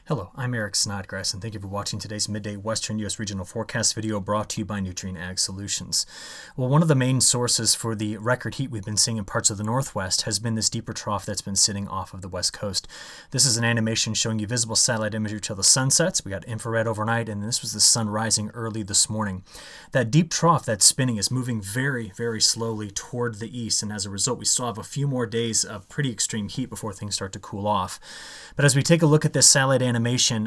Hello, I'm Eric Snodgrass, and thank you for watching today's Midday Western U.S. Regional Forecast video brought to you by Nutrien Ag Solutions. Well, one of the main sources for the record heat we've been seeing in parts of the Northwest has been this deeper trough that's been sitting off of the West Coast. This is an animation showing you visible satellite imagery till the sun sets. We got infrared overnight, and this was the sun rising early this morning. That deep trough that's spinning is moving very, very slowly toward the east, and as a result, we still have a few more days of pretty extreme heat before things start to cool off. But as we take a look at this satellite animation,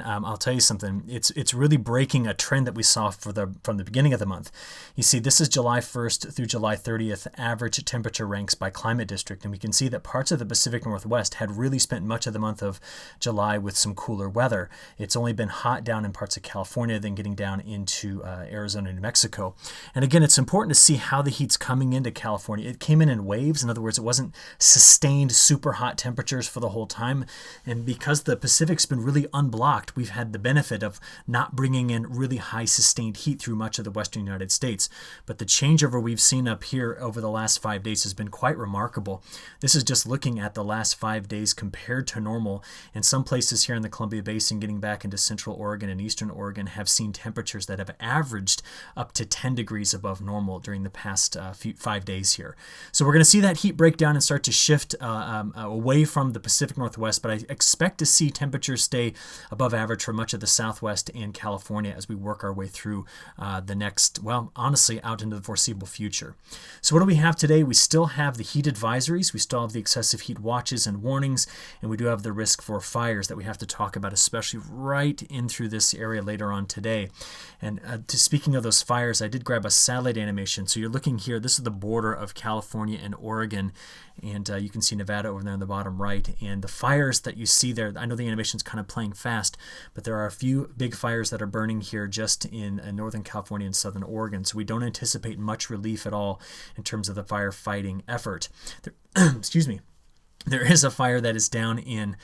I'll tell you something. It's really breaking a trend that we saw from the beginning of the month. You see, this is July 1st through July 30th average temperature ranks by climate district, and we can see that parts of the Pacific Northwest had really spent much of the month of July with some cooler weather. It's only been hot down in parts of California, then getting down into Arizona and New Mexico. And again, it's important to see how the heat's coming into California. It came in waves. In other words, it wasn't sustained super hot temperatures for the whole time. And because the Pacific's been really unblocked, we've had the benefit of not bringing in really high sustained heat through much of the western United States. But the changeover we've seen up here over the last 5 days has been quite remarkable. This is just looking at the last 5 days compared to normal. And some places here in the Columbia Basin, getting back into central Oregon and eastern Oregon, have seen temperatures that have averaged up to 10 degrees above normal during the past 5 days here. So we're going to see that heat break down and start to shift away from the Pacific Northwest, but I expect to see temperatures stay above average for much of the Southwest and California as we work our way through the next, well, honestly, out into the foreseeable future. So what do we have today? We still have the heat advisories. We still have the excessive heat watches and warnings, and we do have the risk for fires that we have to talk about, especially right in through this area later on today. And speaking of those fires, I did grab a satellite animation. So you're looking here, this is the border of California and Oregon, and you can see Nevada over there in the bottom right. And the fires that you see there, I know the animation's kind of playing fast, but there are a few big fires that are burning here just in Northern California and Southern Oregon. So we don't anticipate much relief at all in terms of the firefighting effort. Excuse me. There is a fire that is down in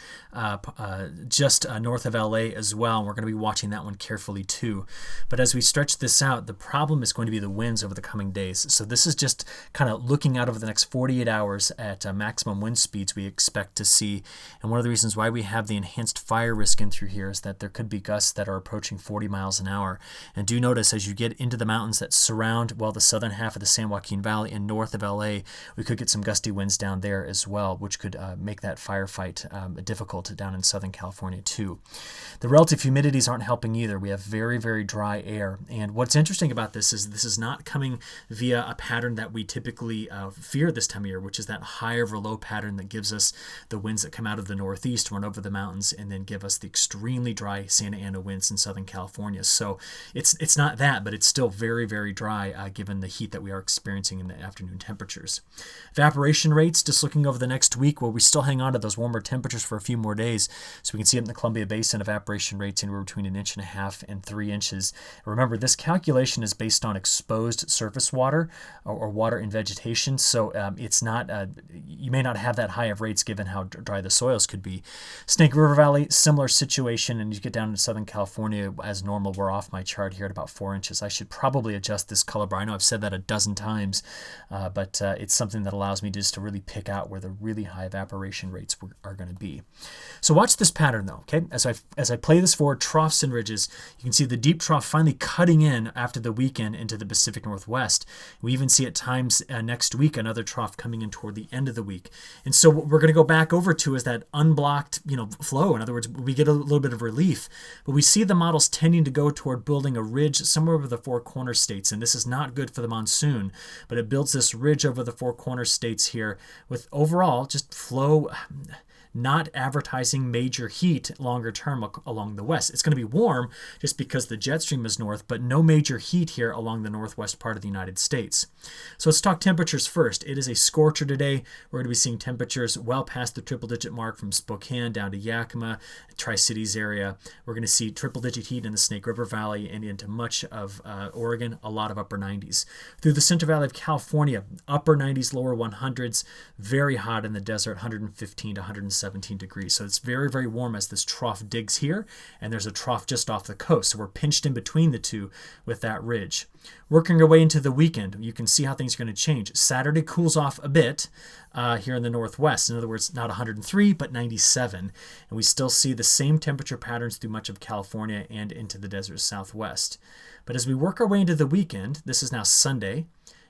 just north of LA as well, and we're going to be watching that one carefully too. But as we stretch this out, the problem is going to be the winds over the coming days. So this is just kind of looking out over the next 48 hours at maximum wind speeds we expect to see. And one of the reasons why we have the enhanced fire risk in through here is that there could be gusts that are approaching 40 miles an hour. And do notice as you get into the mountains that surround, well, the southern half of the San Joaquin Valley and north of LA, we could get some gusty winds down there as well, which could make that firefight difficult down in Southern California too. The relative humidities aren't helping either. We have very, very dry air. And what's interesting about this is not coming via a pattern that we typically fear this time of year, which is that high over low pattern that gives us the winds that come out of the northeast, run over the mountains, and then give us the extremely dry Santa Ana winds in Southern California. So it's not that, but it's still very, very dry given the heat that we are experiencing in the afternoon temperatures. Evaporation rates, just looking over the next week, where we still hang on to those warmer temperatures for a few more days. So we can see up in the Columbia Basin evaporation rates anywhere between 1.5 inches and 3 inches. Remember, this calculation is based on exposed surface water or water in vegetation. So it's not, you may not have that high of rates given how dry the soils could be. Snake River Valley, similar situation. And you get down to Southern California as normal. We're off my chart here at about 4 inches. I should probably adjust this color bar. I know I've said that a dozen times, but it's something that allows me just to really pick out where the really high evaporation rates are going to be. So watch this pattern though, okay? As I play this forward, troughs and ridges, you can see the deep trough finally cutting in after the weekend into the Pacific Northwest. We even see at times next week another trough coming in toward the end of the week. And so what we're going to go back over to is that unblocked, flow. In other words, we get a little bit of relief, but we see the models tending to go toward building a ridge somewhere over the Four Corner states, and this is not good for the monsoon, but it builds this ridge over the Four Corner states here with overall just flow not advertising major heat longer term along the west. It's going to be warm just because the jet stream is north, but no major heat here along the northwest part of the United States. So let's talk temperatures first. It is a scorcher today. We're going to be seeing temperatures well past the triple-digit mark from Spokane down to Yakima, Tri-Cities area. We're going to see triple-digit heat in the Snake River Valley and into much of Oregon, a lot of upper 90s. Through the Central Valley of California, upper 90s, lower 100s, very hot in the desert, 115 to 117 17 degrees. So it's very, very warm as this trough digs here, and there's a trough just off the coast. So we're pinched in between the two with that ridge. Working our way into the weekend, you can see how things are going to change. Saturday cools off a bit here in the northwest. In other words, not 103, but 97. And we still see the same temperature patterns through much of California and into the desert southwest. But as we work our way into the weekend, this is now Sunday,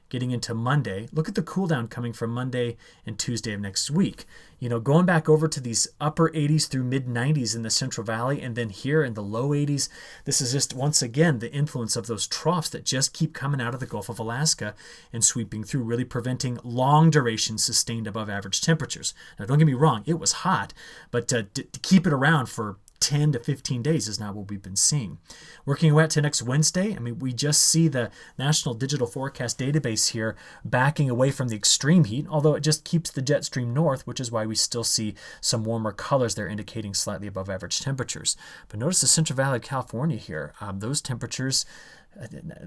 getting into Monday, look at the cool down coming from Monday and Tuesday of next week. You know, going back over to these upper 80s through mid 90s in the Central Valley, and then here in the low 80s, this is just once again the influence of those troughs that just keep coming out of the Gulf of Alaska and sweeping through, really preventing long duration sustained above average temperatures. Now, don't get me wrong, it was hot, but to keep it around for 10 to 15 days is not what we've been seeing. Working away to next Wednesday, I mean, we just see the National Digital Forecast Database here backing away from the extreme heat, although it just keeps the jet stream north, which is why we still see some warmer colors there indicating slightly above average temperatures. But notice the Central Valley of California here, those temperatures,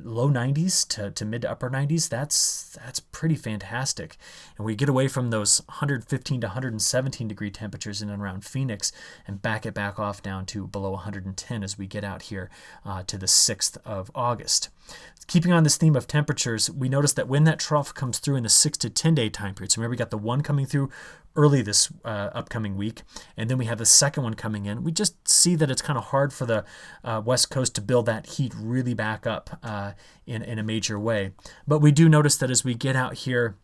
low 90s to mid to upper 90s, that's pretty fantastic. And we get away from those 115 to 117 degree temperatures in and around Phoenix and back it back off down to below 110 as we get out here to the 6th of August. Keeping on this theme of temperatures, we notice that when that trough comes through in the 6 to 10 day time period, so remember we got the one coming through early this upcoming week, and then we have the second one coming in. We just see that it's kind of hard for the West Coast to build that heat really back up in a major way. But we do notice that as we get out here,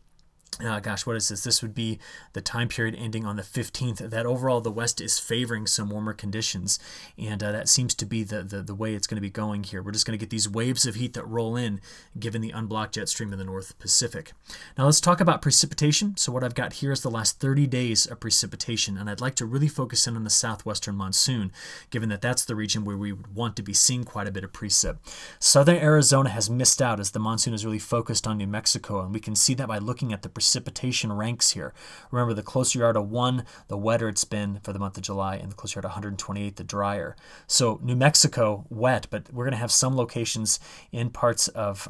what is this? This would be the time period ending on the 15th, that overall the West is favoring some warmer conditions. And that seems to be the way it's going to be going here. We're just going to get these waves of heat that roll in, given the unblocked jet stream in the North Pacific. Now let's talk about precipitation. So what I've got here is the last 30 days of precipitation. And I'd like to really focus in on the southwestern monsoon, given that that's the region where we would want to be seeing quite a bit of precip. Southern Arizona has missed out as the monsoon is really focused on New Mexico. And we can see that by looking at the precipitation ranks here. Remember, the closer you are to 1, the wetter it's been for the month of July, and the closer you are to 128, the drier. So New Mexico, wet, but we're going to have some locations in parts of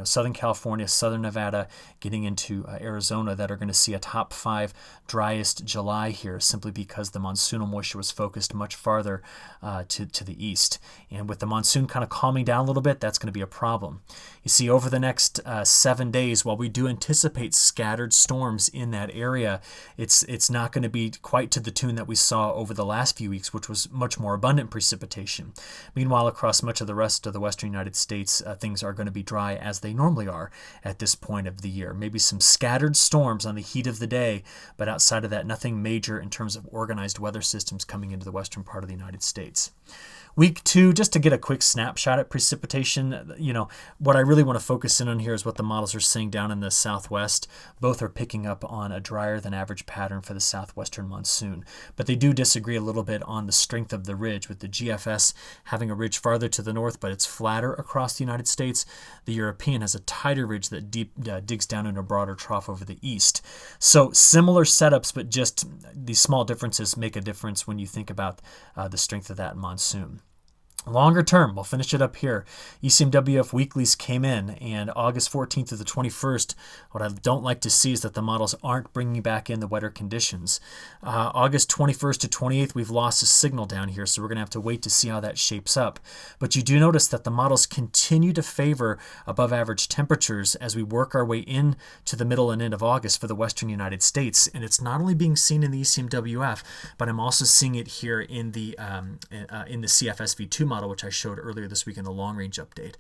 Southern California, Southern Nevada, getting into Arizona that are going to see a top 5 driest July here, simply because the monsoonal moisture was focused much farther to the east. And with the monsoon kind of calming down a little bit, that's going to be a problem. You see, over the next 7 days, while we do anticipate scattered storms in that area, it's not going to be quite to the tune that we saw over the last few weeks, which was much more abundant precipitation. Meanwhile, across much of the rest of the western United States, things are going to be dry as they normally are at this point of the year. Maybe some scattered storms on the heat of the day, but outside of that, nothing major in terms of organized weather systems coming into the western part of the United States. Week 2, just to get a quick snapshot at precipitation, what I really want to focus in on here is what the models are saying down in the southwest. Both are picking up on a drier than average pattern for the southwestern monsoon, but they do disagree a little bit on the strength of the ridge, with the GFS having a ridge farther to the north, but it's flatter across the United States. The European has a tighter ridge that digs down into a broader trough over the east. So similar setups, but just these small differences make a difference when you think about the strength of that monsoon. Longer term, we'll finish it up here. ECMWF weeklies came in, and August 14th to the 21st, what I don't like to see is that the models aren't bringing back in the wetter conditions. August 21st to 28th, we've lost a signal down here, so we're going to have to wait to see how that shapes up. But you do notice that the models continue to favor above average temperatures as we work our way in to the middle and end of August for the western United States. And it's not only being seen in the ECMWF, but I'm also seeing it here in the CFSV2 model, which I showed earlier this week in the long range update.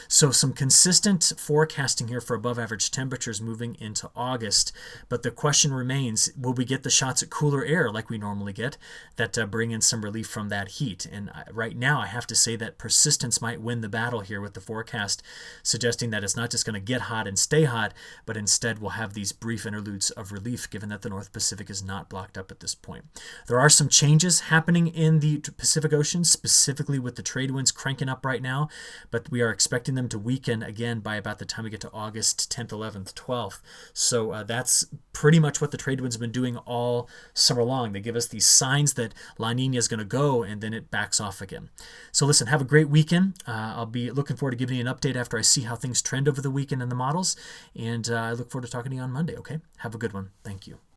So some consistent forecasting here for above average temperatures moving into August, but the question remains, will we get the shots at cooler air like we normally get that bring in some relief from that heat? And right now I have to say that persistence might win the battle here, with the forecast suggesting that it's not just going to get hot and stay hot, but instead we'll have these brief interludes of relief, given that the North Pacific is not blocked up at this point. There are some changes happening in the Pacific Ocean, specifically with the trade winds cranking up right now, but we are expecting them to weaken again by about the time we get to August 10th, 11th, 12th. So that's pretty much what the trade winds have been doing all summer long. They give us these signs that La Nina is going to go, and then it backs off again. So listen, have a great weekend. I'll be looking forward to giving you an update after I see how things trend over the weekend in the models, and I look forward to talking to you on Monday, okay? Have a good one. Thank you.